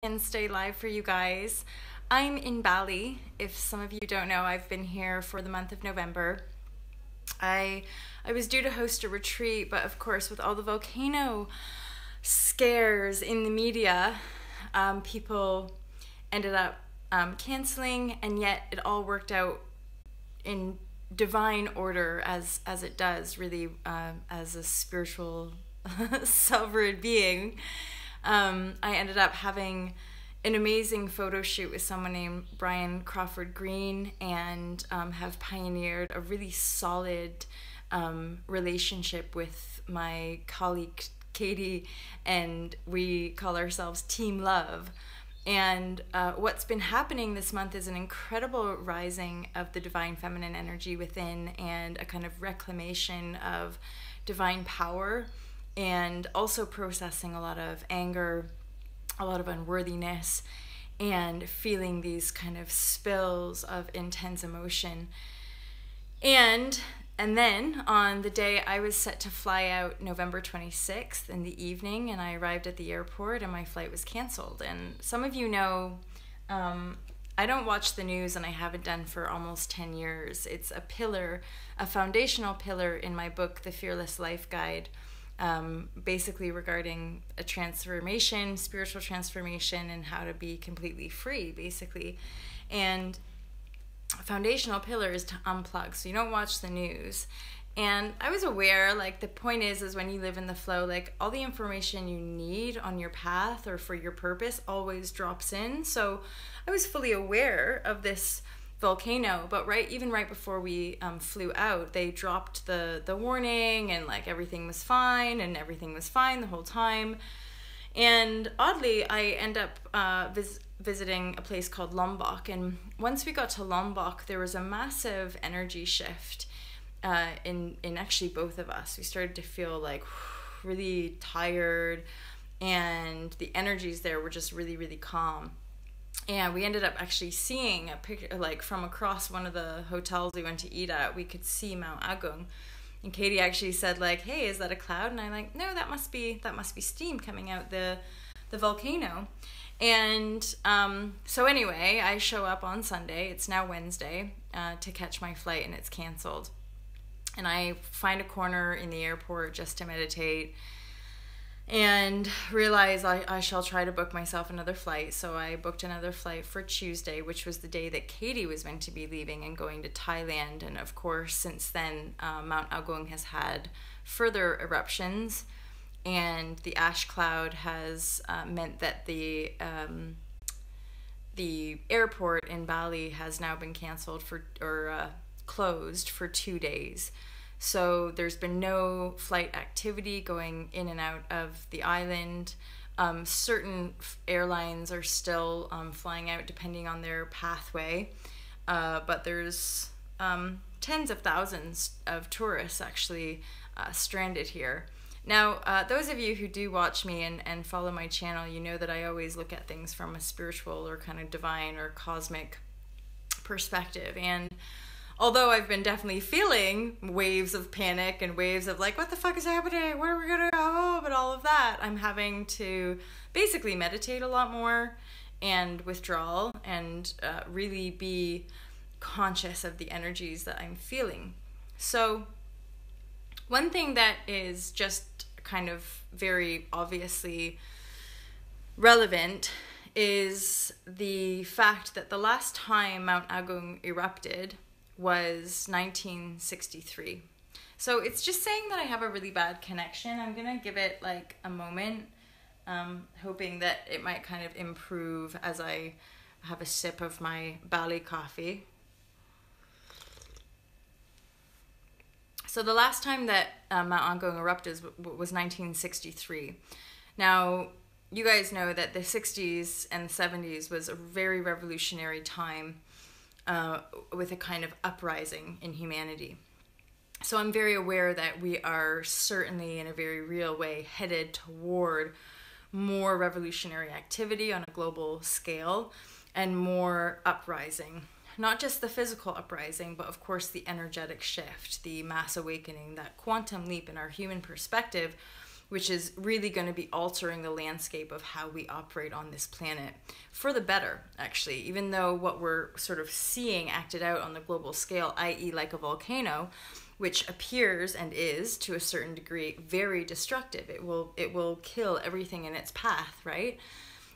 And stay live for you guys. I'm in Bali. If some of you don't know, I've been here for the month of November. I I was due to host a retreat, but of course, with all the volcano scares in the media, people ended up canceling, and yet it all worked out in divine order as it does, really, as a spiritual sovereign being. I ended up having an amazing photo shoot with someone named Brian Crawford Green, and have pioneered a really solid relationship with my colleague Katie, and we call ourselves Team Love. And what's been happening this month is an incredible rising of the divine feminine energy within, and a kind of reclamation of divine power, and also processing a lot of anger, a lot of unworthiness, and feeling these kind of spills of intense emotion. And then on the day I was set to fly out, November 26th, in the evening, and I arrived at the airport and my flight was canceled. And some of you know, I don't watch the news, and I haven't done for almost 10 years. It's a pillar, a foundational pillar in my book, The Fearless Life Guide, basically regarding a transformation, spiritual transformation, and how to be completely free, basically. And a foundational pillar is to unplug, so you don't watch the news. And I was aware, like, the point is when you live in the flow, like, all the information you need on your path or for your purpose always drops in. So I was fully aware of this volcano, but even right before we flew out, they dropped the warning, and like everything was fine, and everything was fine the whole time. And oddly, I end up visiting a place called Lombok, and once we got to Lombok, there was a massive energy shift in actually both of us. We started to feel like really tired, and the energies there were just really, really calm. And we ended up actually seeing a picture, like, from across one of the hotels we went to eat at, we could see Mount Agung. And Katie actually said, like, "Hey, is that a cloud?" And I'm like, "No, that must be steam coming out the volcano." And so anyway, I show up on Sunday. It's now Wednesday, to catch my flight, and it's canceled. And I find a corner in the airport just to meditate, and realize I shall try to book myself another flight. So I booked another flight for Tuesday, which was the day that Katie was meant to be leaving and going to Thailand. And of course, since then, Mount Agung has had further eruptions, and the ash cloud has meant that the airport in Bali has now been canceled closed for 2 days. So there's been no flight activity going in and out of the island. Certain airlines are still flying out depending on their pathway, but there's tens of thousands of tourists actually stranded here. Now, those of you who do watch me and follow my channel, you know that I always look at things from a spiritual or kind of divine or cosmic perspective. And although I've been definitely feeling waves of panic and waves of like, what the fuck is happening? Where are we gonna go? But all of that, I'm having to basically meditate a lot more and withdrawal, and really be conscious of the energies that I'm feeling. So one thing that is just kind of very obviously relevant is the fact that the last time Mount Agung erupted was 1963. So it's just saying that I have a really bad connection. I'm gonna give it like a moment, hoping that it might kind of improve as I have a sip of my Bali coffee. So the last time that Mount Agung erupted was 1963. Now, you guys know that the 60s and 70s was a very revolutionary time, with a kind of uprising in humanity. So I'm very aware that we are certainly in a very real way headed toward more revolutionary activity on a global scale, and more uprising. Not just the physical uprising, but of course the energetic shift, the mass awakening, that quantum leap in our human perspective which is really going to be altering the landscape of how we operate on this planet for the better, actually. Even though what we're sort of seeing acted out on the global scale, i.e. like a volcano, which appears and is, to a certain degree, very destructive. It will kill everything in its path, right?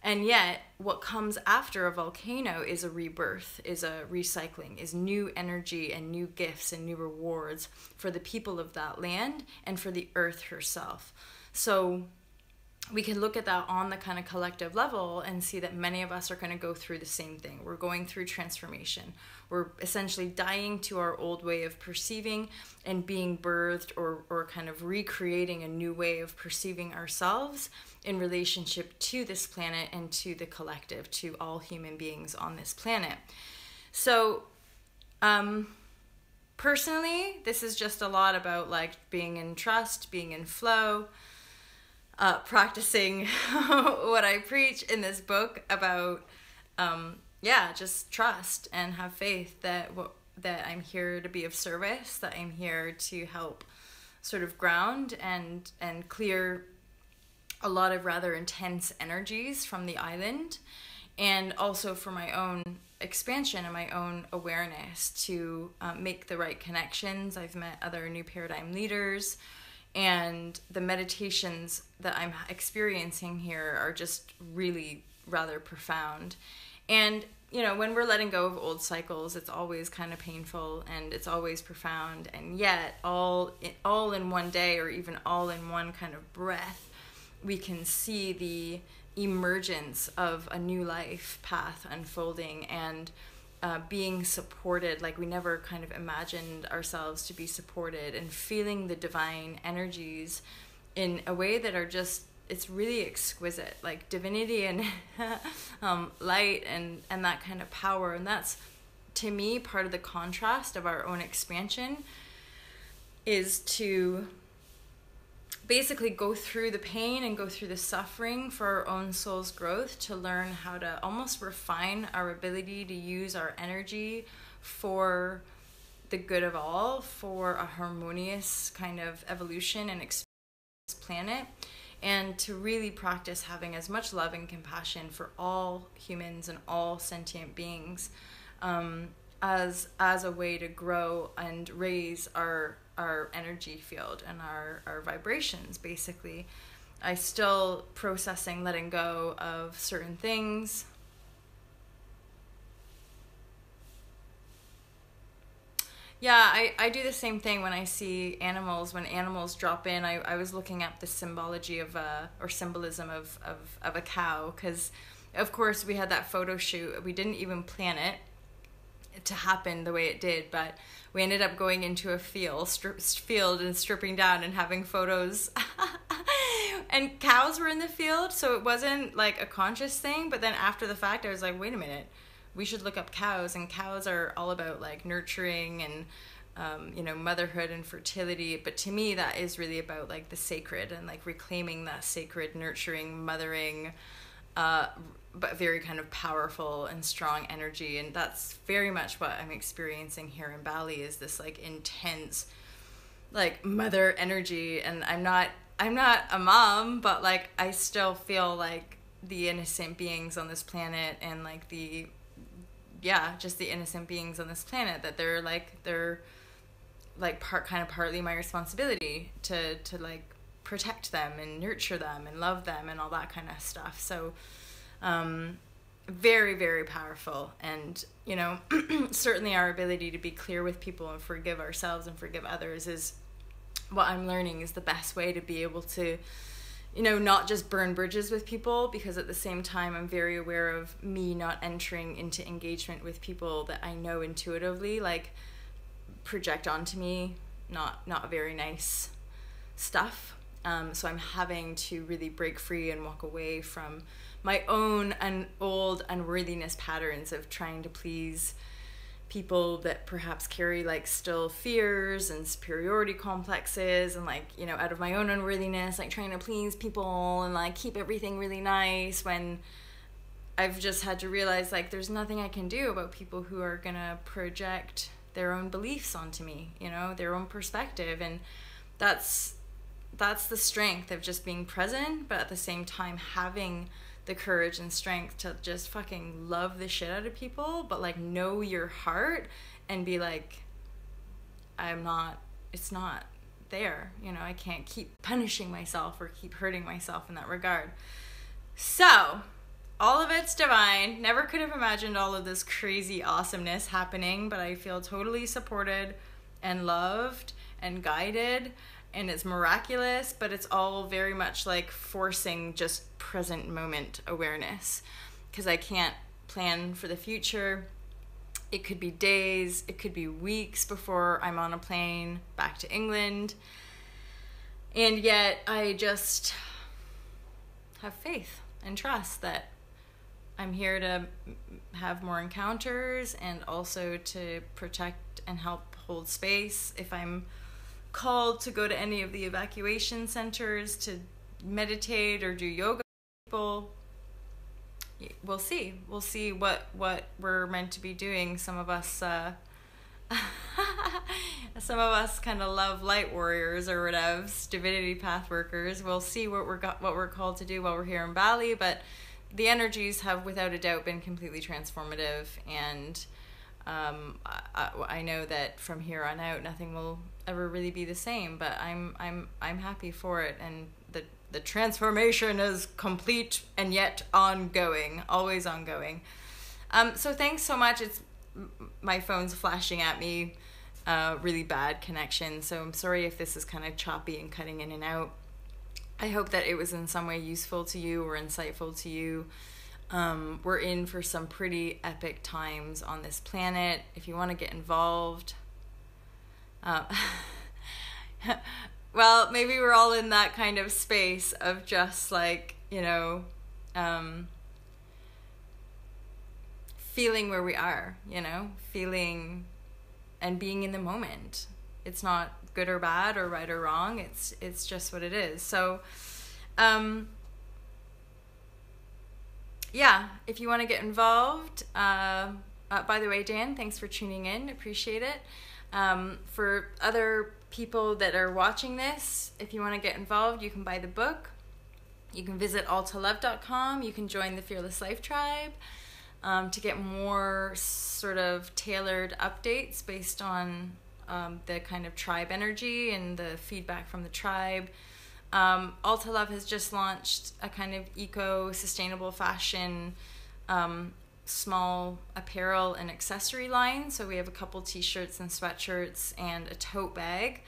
And yet, what comes after a volcano is a rebirth, is a recycling, is new energy and new gifts and new rewards for the people of that land and for the earth herself. So we can look at that on the kind of collective level and see that many of us are going to go through the same thing. We're going through transformation. We're essentially dying to our old way of perceiving and being birthed or kind of recreating a new way of perceiving ourselves in relationship to this planet and to the collective, to all human beings on this planet. So, personally, this is just a lot about like being in trust, being in flow, practicing what I preach in this book about, just trust and have faith that I'm here to be of service, that I'm here to help sort of ground and clear a lot of rather intense energies from the island, and also for my own expansion and my own awareness to make the right connections. I've met other new paradigm leaders, and the meditations that I'm experiencing here are just really rather profound. And, you know, when we're letting go of old cycles, it's always kind of painful and it's always profound. And yet, all in one day, or even all in one kind of breath, we can see the emergence of a new life path unfolding and being supported like we never kind of imagined ourselves to be supported, and feeling the divine energies in a way that are just, it's really exquisite, like divinity and light and that kind of power. And that's, to me, part of the contrast of our own expansion, is to basically go through the pain and go through the suffering for our own soul's growth, to learn how to almost refine our ability to use our energy for the good of all, for a harmonious kind of evolution and experience on this planet, and to really practice having as much love and compassion for all humans and all sentient beings, as a way to grow and raise our energy field and our vibrations, basically. I still processing letting go of certain things. Yeah, I do the same thing when I see animals. When animals drop in, I was looking up the symbology of or symbolism of a cow, because of course we had that photo shoot. We didn't even plan it to happen the way it did, but we ended up going into a field and stripping down and having photos and cows were in the field, so it wasn't like a conscious thing. But then after the fact, I was like, wait a minute, we should look up cows. And cows are all about like nurturing and motherhood and fertility. But to me, that is really about like the sacred and like reclaiming that sacred, nurturing, mothering, but very kind of powerful and strong energy. And that's very much what I'm experiencing here in Bali, is this like intense like mother energy. And I'm not a mom, but like I still feel like the innocent beings on this planet, and like just the innocent beings on this planet, that they're partly my responsibility to like protect them and nurture them and love them and all that kind of stuff. So very, very powerful. And, you know, certainly our ability to be clear with people and forgive ourselves and forgive others is what I'm learning is the best way to be able to, you know, not just burn bridges with people, because at the same time I'm very aware of me not entering into engagement with people that I know intuitively like project onto me not very nice stuff. So I'm having to really break free and walk away from my own old unworthiness patterns of trying to please people that perhaps carry like still fears and superiority complexes, and like, you know, out of my own unworthiness, like trying to please people and like keep everything really nice, when I've just had to realize like there's nothing I can do about people who are gonna project their own beliefs onto me, you know, their own perspective. And that's that's the strength of just being present, but at the same time having the courage and strength to just fucking love the shit out of people, but like know your heart and be like, it's not there, you know, I can't keep punishing myself or keep hurting myself in that regard. So all of it's divine. Never could have imagined all of this crazy awesomeness happening, but I feel totally supported and loved and guided, and it's miraculous, but it's all very much like forcing just present moment awareness, because I can't plan for the future. It could be days, it could be weeks before I'm on a plane back to England. And yet I just have faith and trust that I'm here to have more encounters and also to protect and help hold space. If I'm called to go to any of the evacuation centers to meditate or do yoga with people, we'll see what we're meant to be doing. Some of us kind of love light warriors or whatever, divinity path workers. We'll see what we're called to do while we're here in Bali, but the energies have without a doubt been completely transformative, and I know that from here on out nothing will ever really be the same, but I'm happy for it, and the transformation is complete and yet ongoing, always ongoing. So thanks so much. My phone's flashing at me, really bad connection, so I'm sorry if this is kind of choppy and cutting in and out. I hope that it was in some way useful to you or insightful to you. We're in for some pretty epic times on this planet. If you want to get involved, well, maybe we're all in that kind of space of just like, you know, feeling where we are, you know, feeling and being in the moment. It's not good or bad or right or wrong. It's just what it is. So, yeah, if you want to get involved, by the way, Dan, thanks for tuning in. Appreciate it. For other people that are watching this, if you want to get involved, you can buy the book. You can visit altalove.com. You can join the Fearless Life Tribe to get more sort of tailored updates based on the kind of tribe energy and the feedback from the tribe. Alta Love has just launched a kind of eco-sustainable fashion small apparel and accessory line. So we have a couple t-shirts and sweatshirts and a tote bag.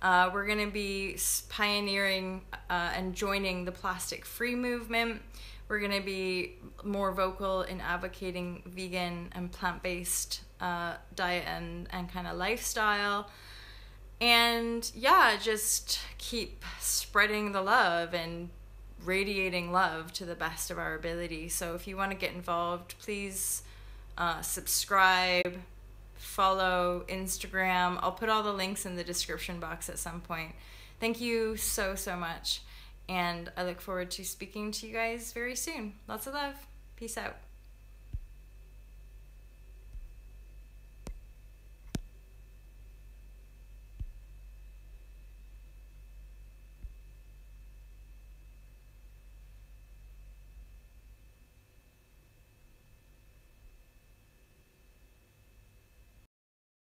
We're going to be pioneering and joining the plastic-free movement. We're going to be more vocal in advocating vegan and plant-based diet and kind of lifestyle. And yeah, just keep spreading the love and radiating love to the best of our ability. So if you want to get involved, please subscribe, follow Instagram. I'll put all the links in the description box at some point. Thank you so much, and I look forward to speaking to you guys very soon. Lots of love. Peace out.